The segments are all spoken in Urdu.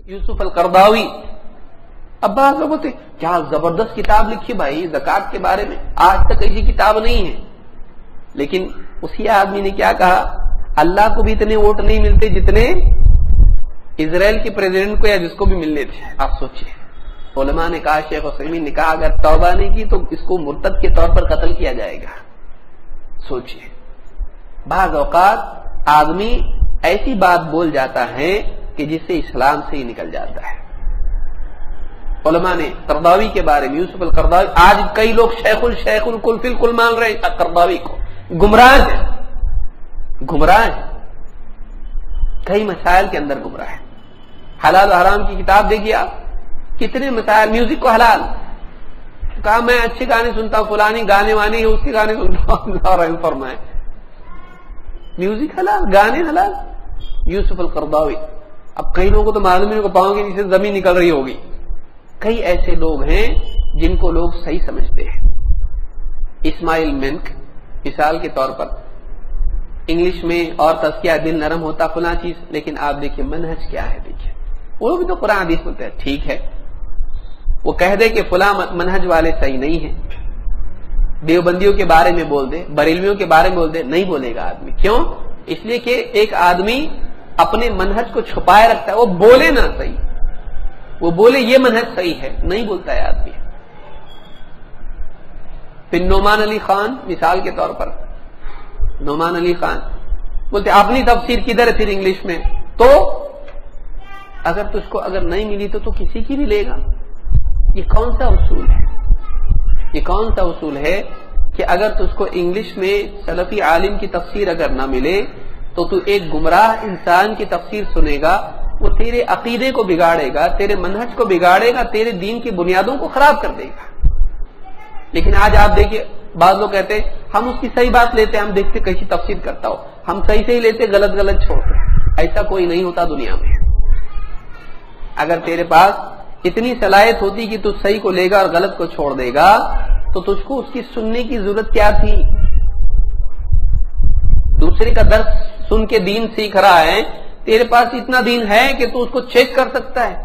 یوسف القرضاوی. اب بعض لوگ ہوتے کیا زبردست کتاب لکھی بھائی زکات کے بارے میں, آج تک ایسی کتاب نہیں ہے. لیکن اسی آدمی نے کیا کہا, اللہ کو بھی اتنے ووٹ نہیں ملتے جتنے اسرائیل کے پریزیڈنٹ کو یا جس کو بھی ملنے تھے. آپ سوچئے, علماء نے کہا, شیخ عثیمین نے کہا اگر توبہ نہیں کی تو اس کو مرتد کے طور پر قتل کیا جائے گا. سوچئے, بعض اوقات آدمی ایسی بات بول جاتا ہے کہ جس سے اسلام سے ہی نکل جاتا ہے. علماء نے قرضاوی کے بارے میں, یوسف القرضاوی, آج کئی لوگ شیخ الکل فی الکل مان رہے ہیں قرضاوی کو. گمراہ ہے, گمراہ ہے, کئی مسائل کے اندر گمراہ ہے. حلال و حرام کی کتاب دیکھیے آپ, کتنے مسائل. میوزک کو حلال کہا, میں اچھے گانے سنتا ہوں, فلانی گانے وانے ہے اس کے گانے سنتا ہوں, رحم فرمائے. میوزک حلال, گانے حلال. یوسف القرضاوی. اب کئی لوگوں کو تو معلوم نہیں کو پاؤں گے جسے زمین نکل رہی ہوگی. کئی ایسے لوگ ہیں جن کو لوگ صحیح سمجھتے ہیں. اسماعیل منک مثال کے طور پر, انگلش میں اور تزکیہ دل نرم ہوتا فلاں چیز, لیکن آپ دیکھیں منہج کیا ہے. دیکھیں وہ بھی تو قرآن حدیث بولتے ہیں, ٹھیک ہے وہ کہہ دے کہ فلاں منہج والے صحیح نہیں ہیں, دیوبندیوں کے بارے میں بول دے, بریلویوں کے بارے میں بول دے, نہیں بولے گا آدمی. کیوں؟ اس لیے کہ ایک آدمی اپنے منہج کو چھپائے رکھتا ہے. وہ بولے نہ صحیح, وہ بولے یہ منہج صحیح ہے, نہیں بولتا ہے آدمی. پھر نعمان علی خان مثال کے طور پر, نعمان علی خان بولتے اپنی تفسیر کدھر ہے پھر انگلش میں, تو اگر تجھ کو اگر نہیں ملی تو کسی کی بھی لے گا. یہ کون سا اصول ہے, یہ کون سا اصول ہے کہ اگر تجھ کو انگلش میں سلفی عالم کی تفسیر اگر نہ ملے تو تو ایک گمراہ انسان کی تفسیر سنے گا, وہ تیرے عقیدے کو بگاڑے گا, تیرے منہج کو بگاڑے گا, تیرے دین کی بنیادوں کو خراب کر دے گا. لیکن آج آپ دیکھیے, بعض لوگ کہتے ہیں ہم اس کی صحیح بات لیتے ہیں, ہم دیکھتے کیسی تفسیر کرتا ہو, ہم صحیح لیتے, غلط غلط چھوڑتے. ایسا کوئی نہیں ہوتا دنیا میں. اگر تیرے پاس اتنی صلاحیت ہوتی کہ تو صحیح کو لے گا اور غلط کو چھوڑ دے گا تو تجھ کو اس کی سننے کی ضرورت کیا تھی؟ دوسرے کا درس سن کے دین سیکھ رہا ہے, تیرے پاس اتنا دین ہے کہ تو اس کو چیک کر سکتا ہے,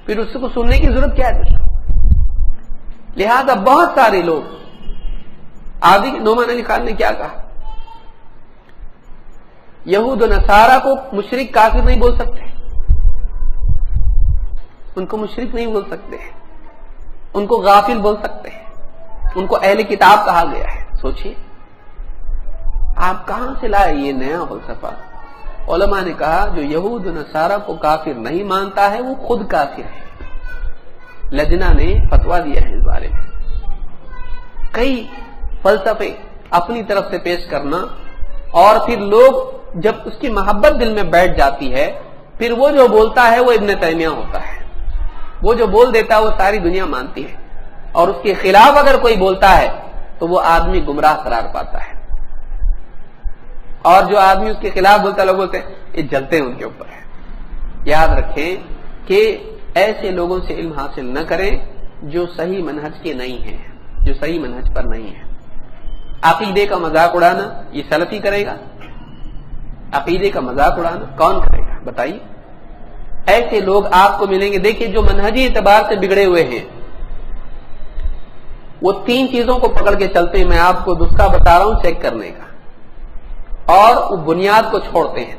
پھر اس کو سننے کی ضرورت کیا ہے؟ لہذا بہت سارے لوگ, آدھی نعمان علی خان نے کیا کہا, یہود و نصارہ کو مشرک کافر نہیں بول سکتے, ان کو مشرک نہیں بول سکتے, ان کو غافل بول سکتے ہیں, ان کو اہل کتاب کہا گیا ہے. سوچئے آپ کہاں سے لائے یہ نیا فلسفہ؟ علماء نے کہا جو یہود و نصارہ کو کافر نہیں مانتا ہے وہ خود کافر ہے. لجنہ نے فتویٰ دیا ہے اس بارے میں. کئی فلسفے اپنی طرف سے پیش کرنا, اور پھر لوگ جب اس کی محبت دل میں بیٹھ جاتی ہے, پھر وہ جو بولتا ہے وہ ابن تیمیہ ہوتا ہے, وہ جو بول دیتا ہے وہ ساری دنیا مانتی ہے, اور اس کے خلاف اگر کوئی بولتا ہے تو وہ آدمی گمراہ قرار پاتا ہے. اور جو آدمی اس کے خلاف بولتا ہے لوگ بولتے ہیں یہ جلتے ہیں ان کے اوپر. یاد رکھیں کہ ایسے لوگوں سے علم حاصل نہ کریں جو صحیح منہج کے نہیں ہیں, جو صحیح منہج پر نہیں ہیں. عقیدے کا مذاق اڑانا یہ سلفی کرے گا؟ عقیدے کا مذاق اڑانا کون کرے گا بتائیے؟ ایسے لوگ آپ کو ملیں گے. دیکھیے جو منہجی اعتبار سے بگڑے ہوئے ہیں وہ تین چیزوں کو پکڑ کے چلتے ہیں. میں آپ کو نسخہ بتا رہا ہوں چیک کرنے کا, اور وہ بنیاد کو چھوڑتے ہیں.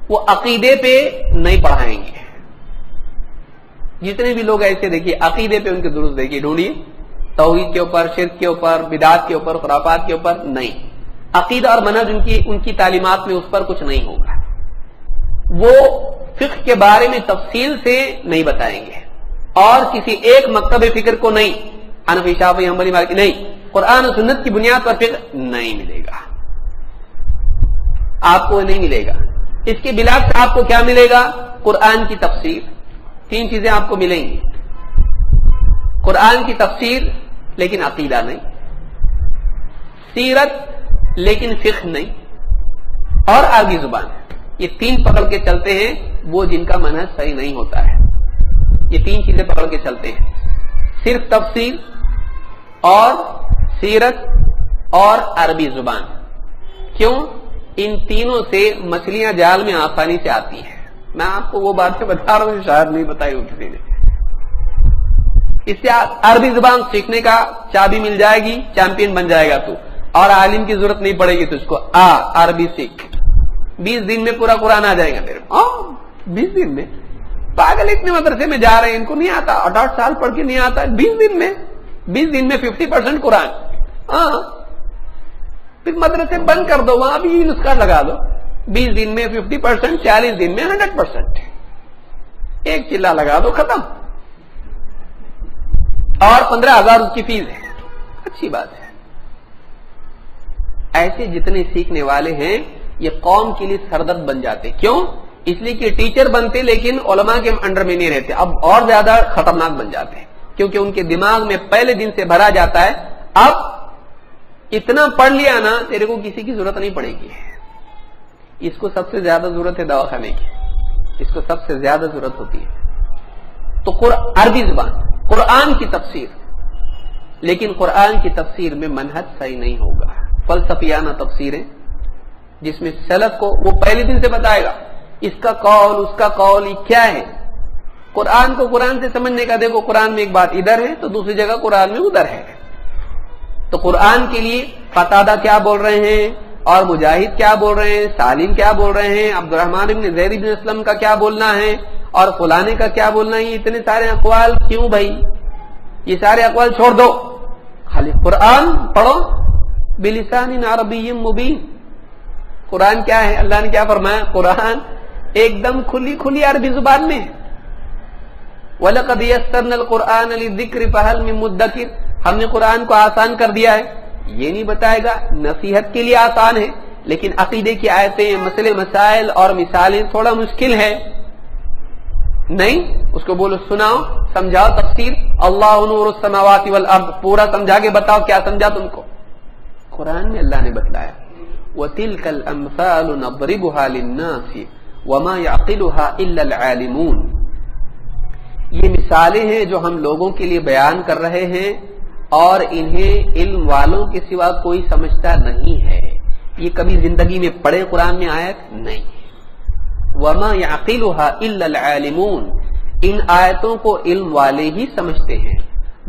وہ عقیدے پہ نہیں پڑھائیں گے. جتنے بھی لوگ ایسے دیکھیے عقیدے پہ ان کے درست دیکھیے, ڈھونڈیے, توحید کے اوپر, شرک کے اوپر, بدعات کے اوپر, خرافات کے اوپر نہیں. عقیدہ اور منہج ان کی تعلیمات میں اس پر کچھ نہیں ہوگا. وہ فقہ کے بارے میں تفصیل سے نہیں بتائیں گے, اور کسی ایک مکتب فکر کو نہیں, حنفی شافعی حنبلی مالکی نہیں, قرآن و سنت کی بنیاد پر فقہ نہیں ملے گا, آپ کو نہیں ملے گا. اس کے بلاک سے آپ کو کیا ملے گا؟ قرآن کی تفسیر. تین چیزیں آپ کو ملیں گی, قرآن کی تفسیر لیکن عقیدہ نہیں, سیرت لیکن فقہ نہیں, اور عربی زبان. یہ تین پکڑ کے چلتے ہیں وہ جن کا منہج صحیح نہیں ہوتا ہے. یہ تین چیزیں پکڑ کے چلتے ہیں, صرف تفسیر اور سیرت اور عربی زبان. کیوں؟ ان تینوں سے مچھلیاں جال میں آسانی سے آتی ہیں. میں آپ کو وہ باتیں بتا رہا ہوں شاید نہیں بتائی ہو کسی نے. اس سے عربی زبان سیکھنے کا چابی مل جائے گی, چیمپئن بن جائے گا تو, اور عالم کی ضرورت نہیں پڑے گی تو اس کو عربی سیکھ. 20 دن میں پورا قرآن آ جائے گا میرے. 20 دن میں پاگل اتنے مدرسے میں جا رہے ہیں, ان کو نہیں آتا, 8 سال پڑھ کے نہیں آتا. 20 دن میں 50% قرآن. پھر مدرسے بند کر دو, وہاں بھی نسخہ لگا دو. 20 دن میں 50%, 40 دن میں 100%. ایک چلا لگا دو, ختم. اور 15,000 اس کی فیس ہے. اچھی بات ہے. ایسے جتنے سیکھنے والے ہیں یہ قوم کے لیے سردرد بن جاتے. کیوں؟ اس لیے کہ ٹیچر بنتے لیکن علماء کے انڈر میں نہیں رہتے. اب اور زیادہ خطرناک بن جاتے ہیں کیونکہ ان کے دماغ میں پہلے دن سے بھرا جاتا ہے اب اتنا پڑھ لیا نا تیرے کو کسی کی ضرورت نہیں پڑے گی. اس کو سب سے زیادہ ضرورت ہے دواخانے کی, اس کو سب سے زیادہ ضرورت ہوتی ہے. تو عربی زبان, قرآن کی تفسیر, لیکن قرآن کی تفسیر میں منہج صحیح نہیں ہوگا. فلسفیانہ تفسیریں جس میں سلف کو وہ پہلے دن سے بتائے گا اس کا قول اس کا قول یہ کیا ہے. قرآن کو قرآن سے سمجھنے کا, دیکھو قرآن میں ایک بات ادھر ہے تو دوسری جگہ قرآن میں ادھر ہے. تو قرآن کے لیے قتادہ کیا بول رہے ہیں اور مجاہد کیا بول رہے ہیں, سالم کیا بول رہے ہیں, عبد الرحمن بن زید بن اسلم کا کیا بولنا ہے اور فلانے کا کیا بولنا ہے. یہ اتنے سارے اقوال کیوں بھائی؟ یہ سارے اقوال چھوڑ دو, خالی قرآن پڑھو بلسان عربی مبین. قرآن کیا ہے؟ اللہ نے کیا فرمایا؟ قرآن ایک دم کھلی عربی زبان میں. وَلَقَدْ يَسَّرْنَا الْقُرْآنَ لِلذِّكْرِ فَهَلْ مِن مُدَّكِرٍ, ہم نے قرآن کو آسان کر دیا ہے. یہ نہیں بتائے گا نصیحت کے لیے آسان ہے لیکن عقیدے کی آیتیں, مسئلے مسائل اور مثالیں تھوڑا مشکل ہے. نہیں, اس کو بولو سناؤ, سمجھاؤ تفسیر. اللہ نور السماوات والارض پورا سمجھا کے بتاؤ کیا سمجھا تم کو. قرآن میں اللہ نے بتلایا وَتِلْكَ الْأَمْثَالُ نَضْرِبُهَا لِلنَّاسِ وَمَا يَعْقِلُهَا إِلَّا الْعَالِمُونَ. یہ مثالیں ہیں جو ہم لوگوں کے لیے بیان کر رہے ہیں اور انہیں علم والوں کے سوا کوئی سمجھتا نہیں ہے. یہ کبھی زندگی میں پڑھے قرآن میں آیت نہیں. وَمَا يَعْقِلُهَا إِلَّا الْعَالِمُونَ, ان آیتوں کو علم والے ہی سمجھتے ہیں.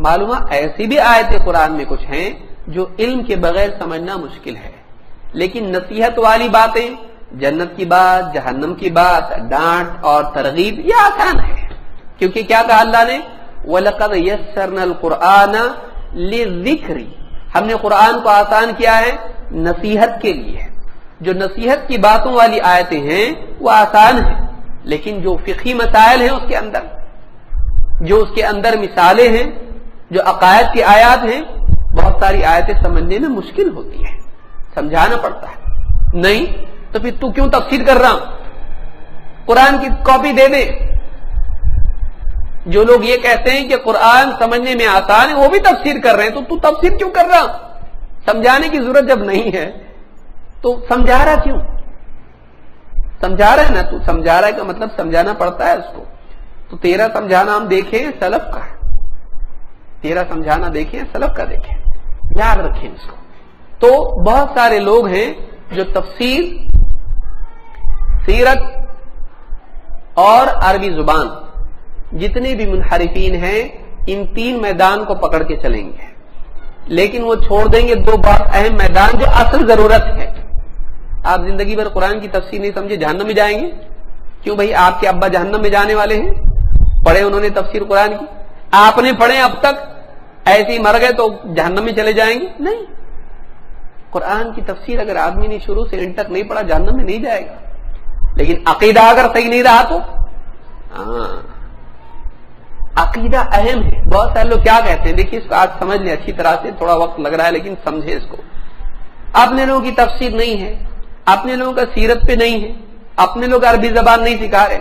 معلوم ایسی بھی آیتیں قرآن میں کچھ ہیں جو علم کے بغیر سمجھنا مشکل ہے, لیکن نصیحت والی باتیں, جنت کی بات, جہنم کی بات, ڈانٹ اور ترغیب, یہ آسان ہے. کیونکہ کیا کہا اللہ نے؟ وَلَقَدْ يَسَّرْنَا الْقُرْآنَ لِلذِّكْرِ, ہم نے قرآن کو آسان کیا ہے نصیحت کے لیے. جو نصیحت کی باتوں والی آیتیں ہیں وہ آسان ہیں, لیکن جو فقہی مسائل ہیں اس کے اندر, جو اس کے اندر مثالیں ہیں, جو عقائد کی آیات ہیں, بہت ساری آیتیں سمجھنے میں مشکل ہوتی ہیں, سمجھانا پڑتا ہے. نہیں تو پھر تو کیوں تفسیر کر رہا ہوں؟ قرآن کی کاپی دے دے. جو لوگ یہ کہتے ہیں کہ قرآن سمجھنے میں آسان ہے وہ بھی تفسیر کر رہے ہیں, تو تفسیر کیوں کر رہا؟ سمجھانے کی ضرورت جب نہیں ہے تو سمجھا رہا کیوں؟ سمجھا رہا ہے نا, تو سمجھا رہا ہے کا مطلب سمجھانا پڑتا ہے اس کو. تو تیرا سمجھانا ہم دیکھیں سلف کا, تیرا سمجھانا دیکھیں سلف کا دیکھیں, یاد رکھیں اس کو. تو بہت سارے لوگ ہیں جو تفسیر, سیرت اور عربی زبان, جتنے بھی منحرفین ہیں ان 3 میدان کو پکڑ کے چلیں گے, لیکن وہ چھوڑ دیں گے 2 بہت اہم میدان جو اصل ضرورت ہے. آپ زندگی بھر قرآن کی تفسیر نہیں سمجھے جہنم میں جائیں گے. کیوں بھائی؟ آپ کے ابا جہنم میں جانے والے ہیں؟ پڑھے انہوں نے تفسیر قرآن کی؟ آپ نے پڑھے اب تک؟ ایسے ہی مر گئے تو جہنم میں چلے جائیں گے؟ نہیں. قرآن کی تفسیر اگر آدمی نے شروع سے اینڈ تک نہیں پڑھا جہنم میں نہیں جائے گا. لیکن عقیدہ اگر صحیح نہیں رہا تو عقیدہ اہم ہے. بہت سارے لوگ کیا کہتے ہیں, دیکھیے اس کو آج سمجھ لیں اچھی طرح سے, تھوڑا وقت لگ رہا ہے لیکن سمجھے اس کو. اپنے لوگوں کی تفسیر نہیں ہے, اپنے لوگوں کا سیرت پہ نہیں ہے, اپنے لوگ عربی زبان نہیں سکھا رہے,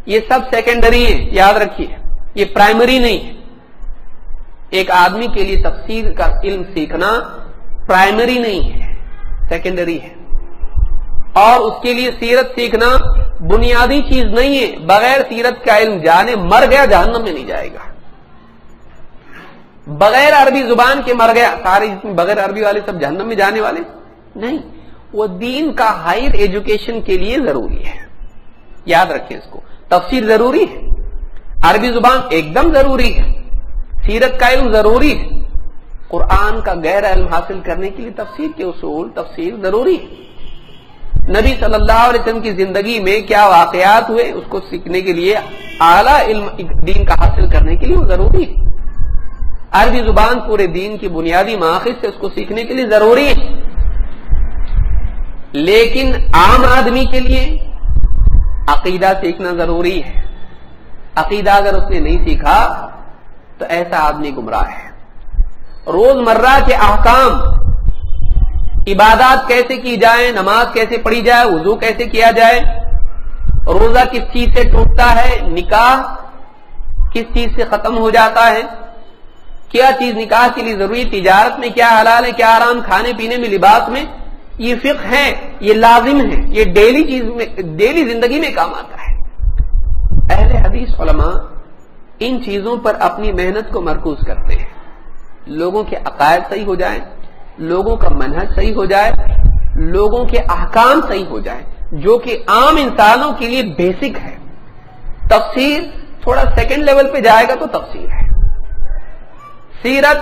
یہ سب سیکنڈری ہے, یاد رکھیے, یہ پرائمری نہیں ہے. ایک آدمی کے لیے تفسیر کا علم سیکھنا پرائمری نہیں ہے, سیکنڈری ہے. اور اس کے لیے سیرت سیکھنا بنیادی چیز نہیں ہے. بغیر سیرت کا علم جانے مر گیا جہنم میں نہیں جائے گا. بغیر عربی زبان کے مر گیا, سارے بغیر عربی والے سب جہنم میں جانے والے نہیں. وہ دین کا ہائر ایجوکیشن کے لیے ضروری ہے. یاد رکھیں اس کو. تفسیر ضروری ہے, عربی زبان ایک دم ضروری ہے, سیرت کا علم ضروری ہے, قرآن کا گہرا علم حاصل کرنے کے لیے تفسیر کے اصول, تفسیر ضروری ہے. نبی صلی اللہ علیہ وسلم کی زندگی میں کیا واقعات ہوئے اس کو سیکھنے کے لیے, اعلیٰ علم دین کا حاصل کرنے کے لیے وہ ضروری ہے. عربی زبان پورے دین کی بنیادی ماخذ سے اس کو سیکھنے کے لیے ضروری ہے. لیکن عام آدمی کے لیے عقیدہ سیکھنا ضروری ہے. عقیدہ اگر اس نے نہیں سیکھا تو ایسا آدمی گمراہ ہے. روزمرہ کے احکام, عبادات کیسے کی جائیں, نماز کیسے پڑھی جائے, وضو کیسے کیا جائے, روزہ کس چیز سے ٹوٹتا ہے, نکاح کس چیز سے ختم ہو جاتا ہے, کیا چیز نکاح کے لیے ضروری, تجارت میں کیا حلال ہے کیا حرام, کھانے پینے میں, لباس میں, یہ فقہ ہے, یہ لازم ہے, یہ ڈیلی چیز میں, ڈیلی زندگی میں کام آتا ہے. اہل حدیث علماء ان چیزوں پر اپنی محنت کو مرکوز کرتے ہیں. لوگوں کے عقائد صحیح ہو جائیں, لوگوں کا منہج صحیح ہو جائے, لوگوں کے احکام صحیح ہو جائیں, جو کہ عام انسانوں کے لیے بیسک ہے. تفسیر تھوڑا سیکنڈ لیول پہ جائے گا تو تفسیر ہے, سیرت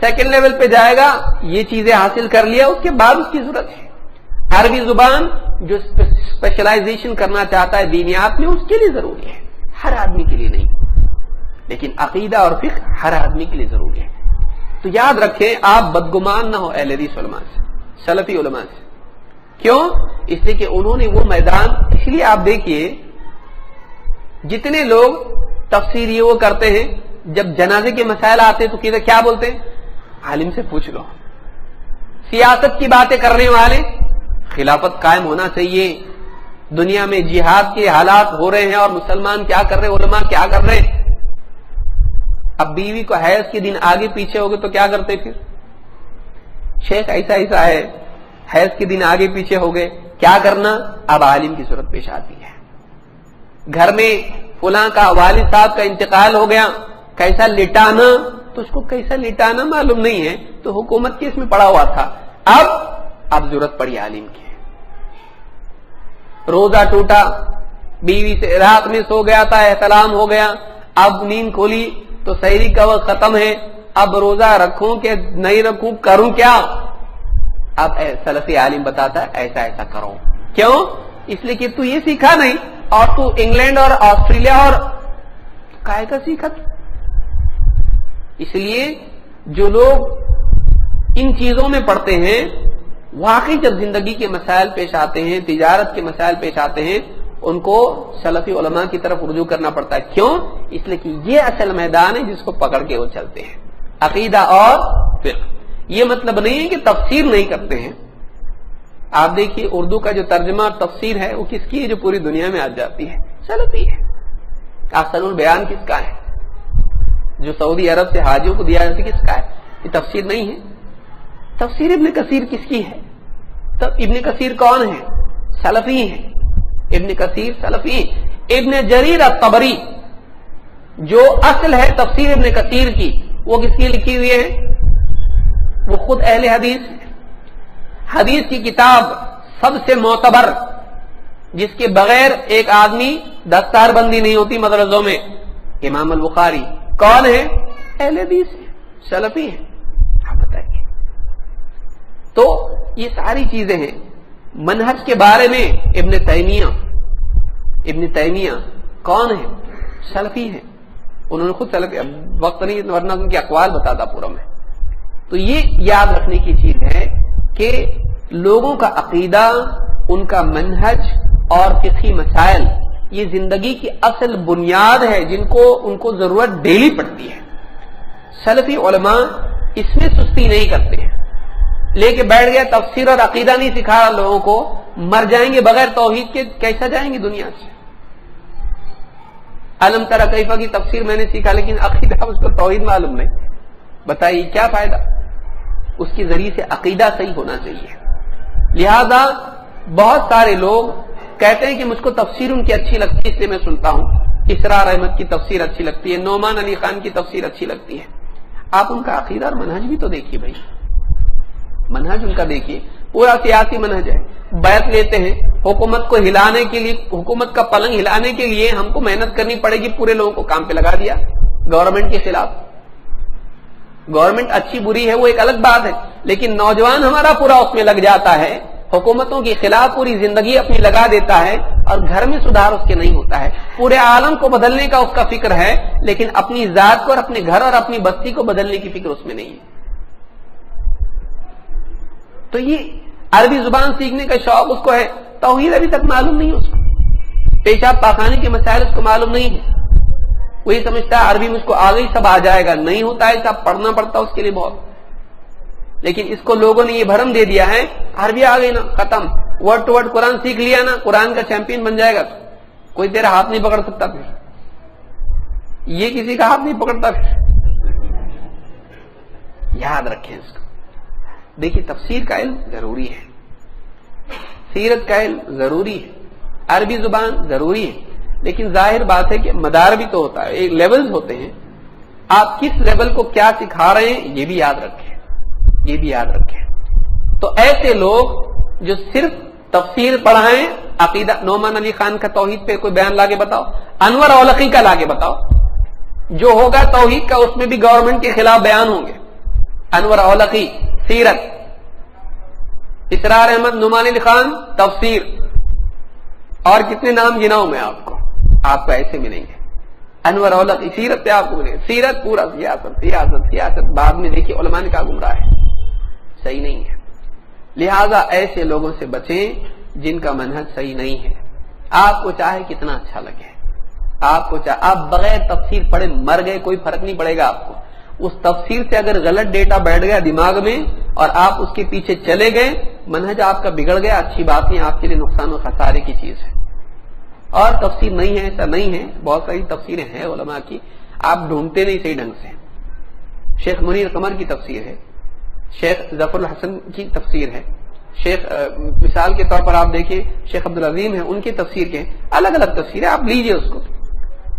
سیکنڈ لیول پہ جائے گا, یہ چیزیں حاصل کر لیا اس کے بعد اس کی ضرورت ہے. عربی زبان جو اسپیشلائزیشن کرنا چاہتا ہے دینیات میں اس کے لیے ضروری ہے, ہر آدمی کے لیے نہیں. لیکن عقیدہ اور فقہ ہر آدمی کے لیے ضروری ہے. تو یاد رکھیں آپ بدگمان نہ ہو اہل حدیث علماء سے, سلفی علماء سے. کیوں؟ اس لیے کہ انہوں نے وہ میدان, اس لیے آپ دیکھیے جتنے لوگ تفسیر یہ وہ کرتے ہیں, جب جنازے کے مسائل آتے تو کیا بولتے ہیں, عالم سے پوچھ لو. سیاست کی باتیں کرنے والے, خلافت قائم ہونا چاہیے, دنیا میں جہاد کے حالات ہو رہے ہیں اور مسلمان کیا کر رہے, علماء کیا کر رہے ہیں. اب بیوی کو حیض کے دن آگے پیچھے ہو گئے تو کیا کرتے پھر, شیخ ایسا ایسا ہے, حیض کے دن آگے پیچھے ہو گئے, کیا کرنا. اب عالم کی ضرورت پیش آتی ہے. گھر میں فلاں کا والد صاحب کا انتقال ہو گیا, کیسا لٹانا, تو اس کو کیسا لٹانا معلوم نہیں ہے, تو حکومت کے اس میں پڑا ہوا تھا. اب ضرورت پڑی عالم کی. روزہ ٹوٹا, بیوی سے رات میں سو گیا تھا, احتلام ہو گیا, اب نیند کھولی تو سحری کا وقت ختم ہے, اب روزہ رکھوں کہ نہیں رکھوں, کروں کیا. اب سلفی عالم بتاتا ہے ایسا ایسا کرو. کیوں؟ اس لیے کہ تو یہ سیکھا نہیں, اور تو انگلینڈ اور آسٹریلیا اور کائے کا سیکھا. اس لیے جو لوگ ان چیزوں میں پڑھتے ہیں, واقعی جب زندگی کے مسائل پیش آتے ہیں, تجارت کے مسائل پیش آتے ہیں, ان کو سلفی علماء کی طرف رجوع کرنا پڑتا ہے. کیوں؟ اس لیے کہ یہ اصل میدان ہے جس کو پکڑ کے وہ چلتے ہیں, عقیدہ اور فقہ. یہ مطلب نہیں ہے کہ تفسیر نہیں کرتے ہیں. آپ دیکھیے اردو کا جو ترجمہ اور تفسیر ہے وہ کس کی ہے, جو پوری دنیا میں آ جاتی ہے, سلفی ہے. احسن البیان کس کا ہے, جو سعودی عرب سے حاجیوں کو دیا جاتا ہے, کس کا ہے, یہ تفسیر نہیں ہے. تفسیر ابن کثیر کس کی ہے, تب ابن کثیر کون ہے, سلفی ہے. ابن کثیر سلفی. ابن جریر الطبری جو اصل ہے تفسیر ابن کثیر کی, وہ کس کی لکھی ہوئی ہے, وہ خود اہل حدیث. حدیث کی کتاب سب سے معتبر, جس کے بغیر ایک آدمی دستار بندی نہیں ہوتی مدرسوں میں, امام البخاری. کون ہے, اہل حدیث ہے, سلفی ہے. آپ بتائیے. تو یہ ساری چیزیں ہیں. منہج کے بارے میں ابن تیمیہ کون ہے, سلفی ہے. انہوں نے خود سلفی, وقت نہیں ورنہ ان کے اقوال بتاتا پورا میں. تو یہ یاد رکھنے کی چیز ہے کہ لوگوں کا عقیدہ, ان کا منہج اور فقہی مسائل یہ زندگی کی اصل بنیاد ہے, جن کو ان کو ضرورت ڈیلی پڑتی ہے. سلفی علماء اس میں سستی نہیں کرتے ہیں. لے کے بیٹھ گیا تفسیر اور عقیدہ نہیں سکھا رہا لوگوں کو, مر جائیں گے بغیر توحید کے, کیسا جائیں گے دنیا سے. علم ترى کیفہ کی تفسیر میں نے سیکھا, لیکن عقیدہ اس کو توحید معلوم نہیں. بتائیے کیا فائدہ. اس کے ذریعے سے عقیدہ صحیح ہونا چاہیے. لہذا بہت سارے لوگ کہتے ہیں کہ مجھ کو تفسیر ان کی اچھی لگتی ہے, اس لیے میں سنتا ہوں. اسرار احمد کی تفسیر اچھی لگتی ہے, نعمان علی خان کی تفسیر اچھی لگتی ہے. آپ ان کا عقیدہ اور منہج بھی تو دیکھیے بھائی, منہج ان کا دیکھیے, پورا سیاسی منہج ہے. بیعت لیتے ہیں حکومت کو ہلانے کے لیے, حکومت کا پلنگ ہلانے کے لیے ہم کو محنت کرنی پڑے گی, پورے لوگوں کو کام پہ لگا دیا گورنمنٹ کے خلاف. گورنمنٹ اچھی بری ہے وہ ایک الگ بات ہے, لیکن نوجوان ہمارا پورا اس میں لگ جاتا ہے, حکومتوں کے خلاف پوری زندگی اپنی لگا دیتا ہے, اور گھر میں سدھار اس کے نہیں ہوتا ہے. پورے عالم کو بدلنے کا اس کا فکر ہے, لیکن اپنی ذات کو اور اپنے گھر اور اپنی بستی کو بدلنے کی فکر اس میں نہیں ہے. تو یہ عربی زبان سیکھنے کا شوق اس کو ہے, توحید ابھی تک معلوم نہیں اس کو, پیشاب پاخانے کے مسائل اس کو معلوم نہیں ہے. وہی سمجھتا ہے عربی مجھ کو آ گئی سب آ جائے گا, نہیں ہوتا ہے, سب پڑھنا پڑتا اس کے لیے بہت. لیکن اس کو لوگوں نے یہ بھرم دے دیا ہے عربی آ گئی نا ختم, ورڈ ٹو ورڈ قرآن سیکھ لیا نا, قرآن کا چیمپئن بن جائے گا, کوئی تیرا ہاتھ نہیں پکڑ سکتا, پھر یہ کسی کا ہاتھ نہیں پکڑتا. پھر یاد رکھیں اس کو. دیکھیے تفسیر کا علم ضروری ہے, سیرت کا علم ضروری ہے, عربی زبان ضروری ہے, لیکن ظاہر بات ہے کہ مدار بھی تو ہوتا ہے, ایک لیولز ہوتے ہیں. آپ کس لیول کو کیا سکھا رہے ہیں یہ بھی یاد رکھیں, یہ بھی یاد رکھیں. تو ایسے لوگ جو صرف تفسیر پڑھائیں, عقیدہ, نعمان علی خان کا توحید پہ کوئی بیان لاگے بتاؤ, انور اولقی کا لاگے بتاؤ, جو ہوگا توحید کا اس میں بھی گورنمنٹ کے خلاف بیان ہوں گے. انور اولقی سیرت, اسرار احمد نعمان علی خان تفسیر, اور کتنے نام گناؤں میں آپ کو ایسے ملیں گے. انور اولقی سیرت پہ آپ کو ملیں گے, سیرت پورا سیاست سیاست سیاست. بعد میں دیکھیے علماء نے کہا گمراہ ہے, صحیح نہیں ہے. لہذا ایسے لوگوں سے بچیں جن کا منہج صحیح نہیں ہے. آپ کو چاہے کتنا اچھا لگے, آپ کو چاہے آپ بغیر تفسیر پڑھے مر گئے, کوئی فرق نہیں پڑے گا آپ کو. اس تفسیر سے اگر غلط ڈیٹا بیٹھ گیا دماغ میں اور آپ اس کے پیچھے چلے گئے, منہج آپ کا بگڑ گیا, اچھی بات نہیں, آپ کے لیے نقصان و خسارے کی چیز ہے. اور تفسیر نہیں ہے ایسا نہیں ہے, بہت ساری تفسیریں ہیں علماء کی, آپ ڈھونڈتے نہیں صحیح ڈھنگ سے. شیخ منیر قمر کی تفسیر ہے, شیخ ظفر الحسن کی تفسیر ہے, شیخ مثال کے طور پر آپ دیکھیں شیخ عبدالعظیم ہیں, ان کی تفسیر کے الگ الگ تفسیر ہے, آپ لیجئے اس کو.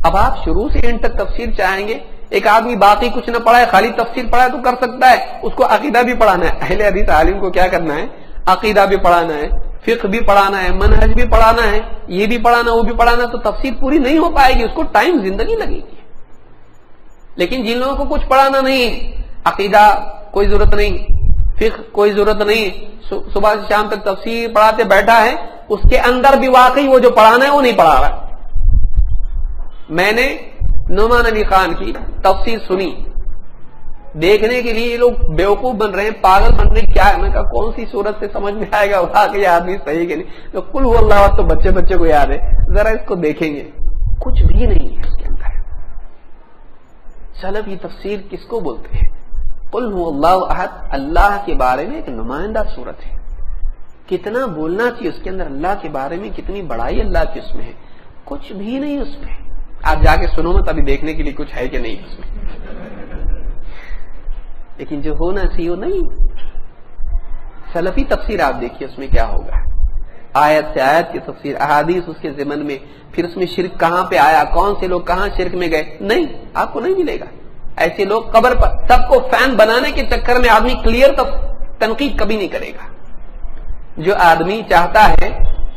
اب آپ شروع سے اینڈ تک تفسیر چاہیں گے, ایک آدمی باقی کچھ نہ پڑھا ہے, خالی تفسیر پڑھا ہے تو کر سکتا ہے, اس کو عقیدہ بھی پڑھانا ہے. اہل حدیث عالم کو کیا کرنا ہے, عقیدہ بھی پڑھانا ہے, فقہ بھی پڑھانا ہے, منہج بھی پڑھانا ہے, یہ بھی پڑھانا وہ بھی پڑھانا, تو تفسیر پوری نہیں ہو پائے گی, اس کو ٹائم زندگی لگے گی. لیکن جن لوگوں کو کچھ پڑھانا نہیں, عقیدہ کوئی ضرورت نہیں, فقہ کوئی ضرورت نہیں, صبح سے شام تک تفسیر پڑھاتے بیٹھا ہے, اس کے اندر بھی واقعی وہ جو پڑھانا ہے وہ نہیں پڑھا رہا. میں نے نعمان علی خان کی تفسیر سنی, دیکھنے کے لیے یہ لوگ بیوقوف بن رہے ہیں, پاگل بن رہے ہیں, کیا ہے, میں کہا کون سی صورت سے سمجھ میں آئے گا واقعی آدمی صحیح کہ نہیں, تو قل هو اللہ تو بچے کو یاد ہے, ذرا اس کو دیکھیں گے, کچھ بھی نہیں ہے اس کے اندر. سلف یہ تفسیر کس کو بولتے ہیں, قل هو اللہ احد, اللہ کے بارے میں ایک نمائندہ صورت ہے, کتنا بولنا چاہیے اس کے اندر اللہ کے بارے میں, کتنی بڑائی اللہ کی اس میں ہے, کچھ بھی نہیں اس میں. آپ جا کے سنو مت, ابھی دیکھنے کے لیے کچھ ہے کہ نہیں اس میں, لیکن جو ہونا چاہیے وہ نہیں. سلفی تفسیر آپ دیکھیے اس میں کیا ہوگا, آیت سے آیت کی تفسیر, احادیث اس کے ضمن میں, پھر اس میں شرک کہاں پہ آیا, کون سے لوگ کہاں شرک میں گئے, نہیں, آپ کو نہیں ملے گا. ایسے لوگ قبر پر سب کو فین بنانے کے چکر میں آدمی کلیئر تنقید کبھی نہیں کرے گا. جو آدمی چاہتا ہے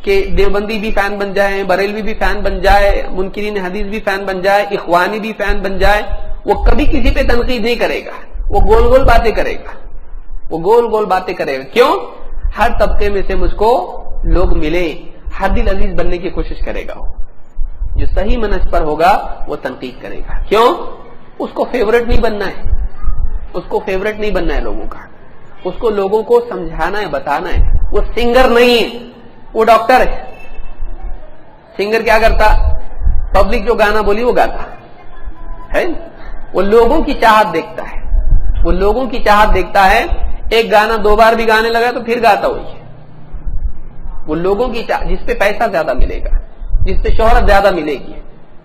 کہ دیوبندی بھی فین بن جائے, بریلوی بھی فین بن جائے, منکرین حدیث بھی فین بن جائے, اخوانی بھی فین بن جائے, وہ کبھی کسی پہ تنقید نہیں کرے گا, وہ گول گول باتیں کرے گا, وہ گول گول باتیں کرے گا. کیوں, ہر طبقے میں سے مجھ کو لوگ ملے, ہر دل عزیز بننے کی کوشش کرے گا. جو صحیح منہج پر ہوگا وہ تنقید کرے گا. کیوں, اس کو فیورٹ نہیں بننا ہے, اس کو فیورٹ نہیں بننا ہے لوگوں کا, اس کو لوگوں کو سمجھانا ہے, بتانا ہے. وہ سنگر نہیں ہے, وہ ڈاکٹر ہے. سنگر کیا کرتا, پبلک جو گانا بولی وہ گاتا ہے, وہ لوگوں کی چاہت دیکھتا ہے, وہ لوگوں کی چاہت دیکھتا ہے. ایک گانا 2 بار بھی گانے لگا تو پھر گاتا وہی ہے. وہ لوگوں کی چاہت, جس پہ پیسہ زیادہ ملے گا, جس پہ شہرت زیادہ ملے گی,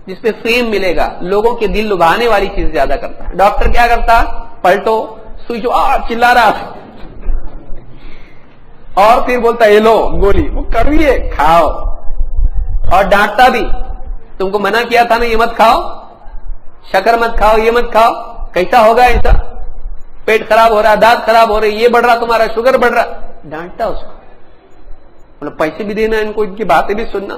جس پہ فیم ملے گا, لوگوں کے دل لبھانے والی چیز زیادہ کرتا ہے. ڈاکٹر کیا کرتا, پلٹو سوئی جو چلا رہا تھا, اور پھر بولتا ہے یہ لو گولی, وہ کڑوی ہے کھاؤ, اور ڈانٹتا بھی, تم کو منع کیا تھا نا یہ مت کھاؤ, شکر مت کھاؤ, یہ مت کھاؤ, کیسا ہوگا ایسا, پیٹ خراب ہو رہا, دانت خراب ہو رہے, یہ بڑھ رہا, تمہارا شوگر بڑھ رہا, ڈانٹتا اس کو. مطلب پیسے بھی دینا ان کو, ان کی باتیں بھی سننا.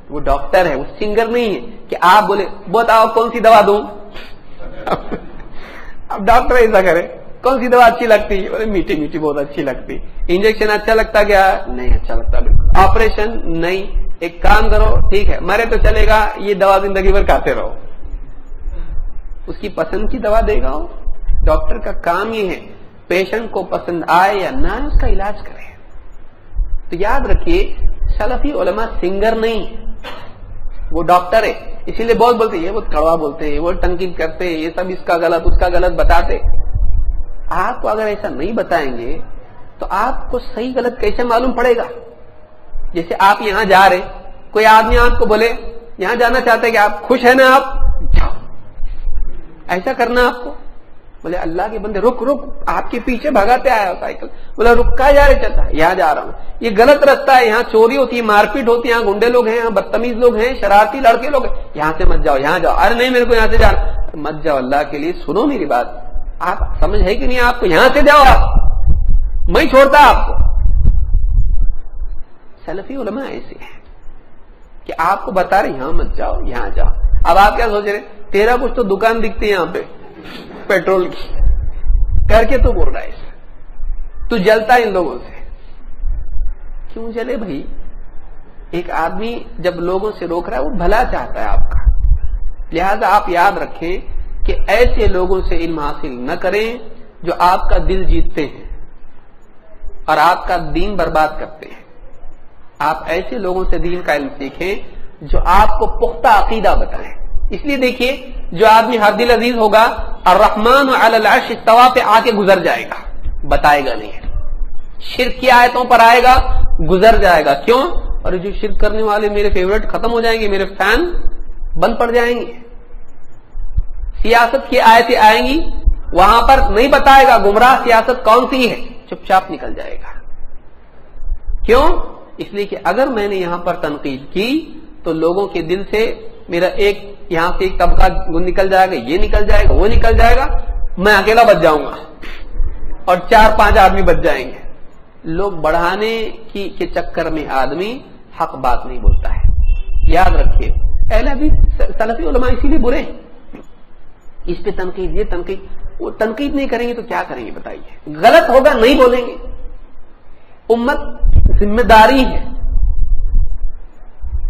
وہ ڈاکٹر ہے, وہ سنگر نہیں ہے کہ آپ بولے بتاؤ کون سی دوا دوں. اب ڈاکٹر ایسا کرے کون سی دوا اچھی لگتی, بولے میٹھی میٹھی بہت اچھی لگتی. انجیکشن اچھا لگتا کیا؟ نہیں اچھا لگتا بالکل. آپریشن نہیں. ایک کام کرو ٹھیک ہے مرے تو چلے گا, یہ دوا زندگی بھر کھاتے رہو. اس کی پسند کی دوا دے گا. ڈاکٹر کا کام یہ ہے پیشنٹ کو پسند آئے یا نہ آئے اس کا علاج کرے. تو یاد رکھیے سلفی علماء سنگر نہیں, وہ ڈاکٹر ہے. اسی لیے بہت بولتے ہیں, وہ کڑوا بولتے ہیں, وہ تنقید کرتے ہیں, یہ سب اس کا غلط اس کا غلط بتاتے. آپ کو اگر ایسا نہیں بتائیں گے تو آپ کو صحیح غلط کیسے معلوم پڑے گا؟ جیسے آپ یہاں جا رہے, کوئی آدمی آپ کو بولے یہاں جانا چاہتے ہیں کہ آپ خوش ہیں نا, آپ جاؤ, ایسا کرنا آپ کو. بولے اللہ کے بندے رک رک, آپ کے پیچھے بھگاتے آیا سائیکل, بولا رک کا جا رہے, چلتا یہاں جا رہا ہوں, یہ غلط رستہ ہے, یہاں چوری ہوتی ہے, مار پیٹ ہوتی ہے, یہاں گنڈے لوگ ہیں, یہاں بدتمیز لوگ ہیں, شرارتی لڑکے لوگ ہیں, یہاں سے مت جاؤ, یہاں جاؤ. ارے نہیں میرے کو یہاں سے جانا, مت جاؤ, اللہ کے لیے سنو میری بات. آپ سمجھ ہے کہ نہیں آپ کو, یہاں سے جاؤ, آپ میں چھوڑتا آپ کو. سلفی علماء ایسے ہیں کہ آپ کو بتا رہے یہاں مت جاؤ یہاں جاؤ. اب آپ کیا سوچ رہے, تیرا کچھ تو دکان دکھتی ہے یہاں پہ پیٹرول کی, کر کے تو بول رہا ہے تو جلتا ہے ان لوگوں سے. کیوں جلے بھائی؟ ایک آدمی جب لوگوں سے روک رہا ہے وہ بھلا چاہتا ہے آپ کا. لہذا آپ یاد رکھیں کہ ایسے لوگوں سے علم حاصل نہ کریں جو آپ کا دل جیتتے ہیں اور آپ کا دین برباد کرتے ہیں. آپ ایسے لوگوں سے دین کا علم سیکھیں جو آپ کو پختہ عقیدہ بتائیں. اس لیے دیکھیے جو آدمی حد دل عزیز ہوگا الرحمن علی العرش استوى پہ آ کے گزر جائے گا, بتائے گا نہیں. شرک کی آیتوں پر آئے گا, گزر جائے گا. کیوں؟ اور جو شرک کرنے والے میرے فیورٹ ختم ہو جائیں گے, میرے فین بند پڑ جائیں گے. سیاست کی آیتیں آئیں گی, وہاں پر نہیں بتائے گا گمراہ سیاست کون سی ہے, چپ چاپ نکل جائے گا. کیوں؟ اس لیے کہ اگر میں نے یہاں پر تنقید کی تو لوگوں کے دل سے میرا ایک یہاں سے ایک طبقہ نکل جائے گا, یہ نکل جائے گا, وہ نکل جائے گا, میں اکیلا بچ جاؤں گا اور 4-5 آدمی بچ جائیں گے. لوگ بڑھانے کے چکر میں آدمی حق بات نہیں بولتا ہے. یاد رکھیے اہل حدیث سلفی علماء اسی لیے برے ہیں. اس پہ تنقید, یہ تنقید, وہ تنقید نہیں کریں گے تو کیا کریں گے بتائیے؟ غلط ہوگا نہیں بولیں گے. امت ذمہ داری ہے,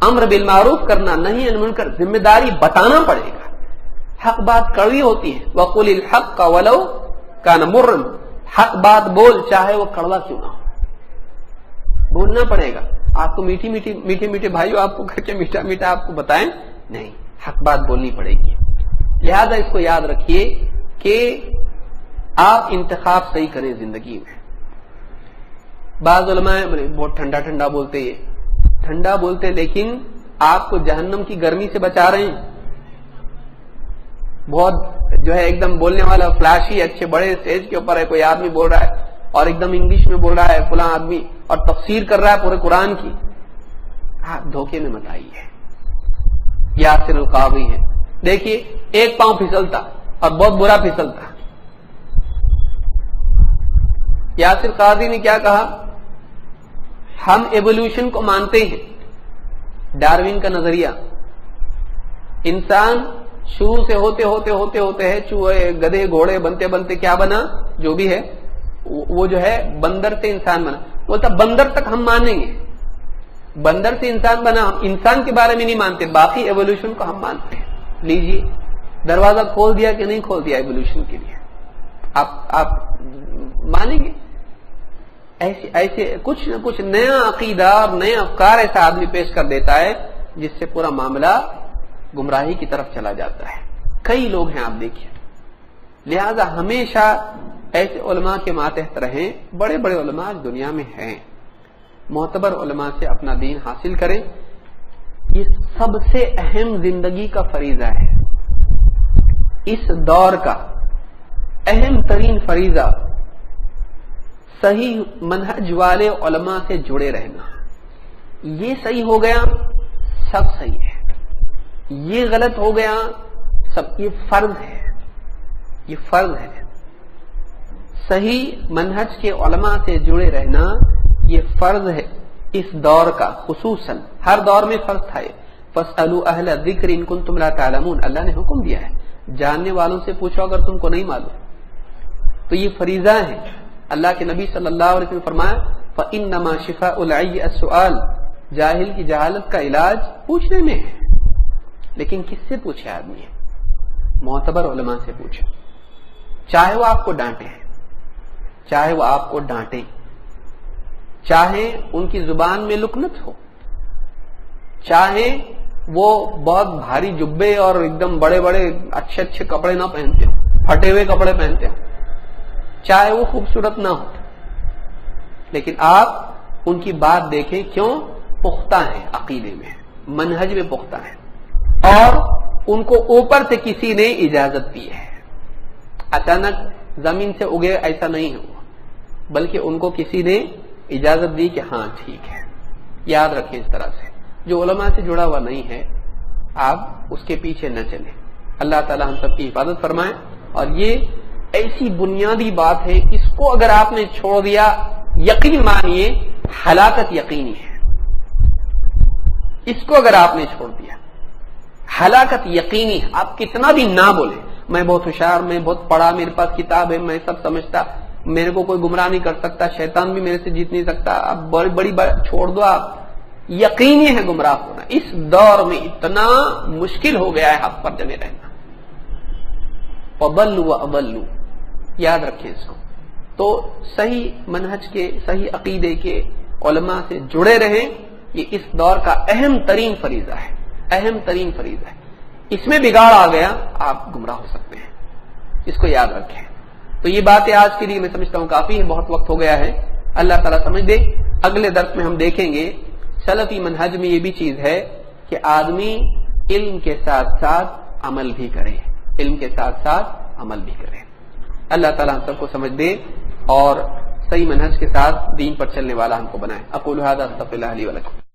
امر بالمعروف کرنا, نہیں عن المنکر, ذمہ داری بتانا پڑے گا. حق بات کڑوی ہوتی ہے. وقل الحق ولو کان مرا, حق بات بول چاہے وہ کڑوا کیوں نہ ہو, بولنا پڑے گا. آپ کو میٹھی میٹھی میٹھے میٹھے بھائیو آپ کو کر کے میٹھا میٹھا آپ کو بتائیں نہیں, حق بات بولنی پڑے گی. لہذا اس کو یاد رکھیے کہ آپ انتخاب صحیح کریں زندگی میں. بعض علماء بہت ٹھنڈا ٹھنڈا بولتے ہیں, ٹھنڈا بولتے لیکن آپ کو جہنم کی گرمی سے بچا رہے ہیں. بہت جو ہے ایک دم بولنے والا فلاشی اچھے بڑے اسٹیج کے اوپر ہے, کوئی آدمی بول رہا ہے اور ایک دم انگلش میں بول رہا ہے فلاں آدمی, اور تفسیر کر رہا ہے پورے قرآن کی. آپ دھوکے میں مت آئیے. یاسر القاضی ہے, دیکھیے ایک پاؤں پھسلتا اور بہت برا پھسلتا. یاسر قاضی نے کیا کہا, ہم ایوولوشن کو مانتے ہیں, ڈاروین کا نظریہ. انسان شروع سے ہوتے ہوتے ہوتے ہوتے ہے چوہے گدھے گھوڑے بنتے بنتے کیا بنا, جو بھی ہے وہ جو ہے بندر سے انسان بنا. بولتا بندر تک ہم مانیں گے, بندر سے انسان بنا, ہم انسان کے بارے میں نہیں مانتے, باقی ایوولوشن کو ہم مانتے ہیں. لیجیے دروازہ کھول دیا کہ نہیں کھول دیا ایوولوشن کے لیے, آپ مانیں گے؟ ایسے کچھ نہ کچھ نیا عقیدہ اور نئے افکار ایسا آدمی پیش کر دیتا ہے جس سے پورا معاملہ گمراہی کی طرف چلا جاتا ہے. کئی لوگ ہیں آپ دیکھیے. لہذا ہمیشہ ایسے علماء کے ماتحت رہیں. بڑے بڑے علماء دنیا میں ہیں, معتبر علماء سے اپنا دین حاصل کریں. یہ سب سے اہم زندگی کا فریضہ ہے. اس دور کا اہم ترین فریضہ صحیح منہج والے علماء سے جڑے رہنا. یہ صحیح ہو گیا سب صحیح ہے, یہ غلط ہو گیا سب. یہ فرض ہے, یہ فرض ہے. صحیح منہج کے علماء سے جڑے رہنا یہ فرض ہے اس دور کا، خصوصاً ہر دور میں فرض تھا یہ، فاسألوا اہل الذکر ان کنتم لا تعلمون، اللہ نے حکم دیا ہے جاننے والوں سے پوچھو اگر تم کو نہیں معلوم۔ تو یہ فریضہ ہے۔ اللہ کے نبی صلی اللہ علیہ وسلم نے فرمایا فإنما شفاء العی السؤال، جاہل کی جہالت کا علاج پوچھنے میں ہے۔ لیکن کس سے پوچھے آدمی؟ معتبر علماء سے پوچھے، چاہے وہ آپ کو ڈانٹے، چاہے وہ آپ کو ڈانٹے، چاہے ان کی زبان میں لکنت ہو، چاہے وہ بہت بھاری جبے اور ایک دم بڑے بڑے اچھے اچھے کپڑے نہ پہنتے ہو، پھٹے ہوئے کپڑے پہنتے ہو، چاہے وہ خوبصورت نہ ہو، لیکن آپ ان کی بات دیکھیں، کیوں؟ پختہ ہیں، عقیدے میں منہج میں پختہ ہیں، اور ان کو اوپر سے کسی نے اجازت دی ہے، اچانک زمین سے اگے ایسا نہیں ہوا، بلکہ ان کو کسی نے اجازت دی کہ ہاں ٹھیک ہے۔ یاد رکھیں اس طرح سے، جو علماء سے جڑا ہوا نہیں ہے آپ اس کے پیچھے نہ چلیں۔ اللہ تعالی ہم سب کی حفاظت فرمائے۔ اور یہ ایسی بنیادی بات ہے، اس کو اگر آپ نے چھوڑ دیا یقین مانیے ہلاکت یقینی ہے۔ اس کو اگر آپ نے چھوڑ دیا ہلاکت یقینی ہے۔ آپ کتنا بھی نہ بولیں میں بہت ہوشیار، میں بہت پڑھا، میرے پاس کتاب ہے، میں سب سمجھتا، میرے کو کوئی گمراہ نہیں کر سکتا، شیطان بھی میرے سے جیت نہیں سکتا، اب بڑی بڑی بات چھوڑ دو آپ، یقینی ہے گمراہ ہونا۔ اس دور میں اتنا مشکل ہو گیا ہے حق پر جمے رہنا۔ وَضَلُّوا وَأَضَلُّوا، یاد رکھیں اس کو۔ تو صحیح منہج کے، صحیح عقیدے کے علماء سے جڑے رہیں، یہ اس دور کا اہم ترین فریضہ ہے، اہم ترین فریضہ ہے۔ اس میں بگاڑ آ گیا آپ گمراہ ہو سکتے ہیں، اس کو یاد رکھیں۔ تو یہ باتیں آج کے لیے میں سمجھتا ہوں کافی ہے، بہت وقت ہو گیا ہے، اللہ تعالیٰ سمجھ دے۔ اگلے درس میں ہم دیکھیں گے سلفی منہج میں یہ بھی چیز ہے کہ آدمی علم کے ساتھ ساتھ عمل بھی کرے، علم کے ساتھ ساتھ عمل بھی کرے۔ اللہ تعالیٰ ہم سب کو سمجھ دے اور صحیح منہج کے ساتھ دین پر چلنے والا ہم کو بنائے۔ اقول ھذا استغفر اللہ لی ولکم۔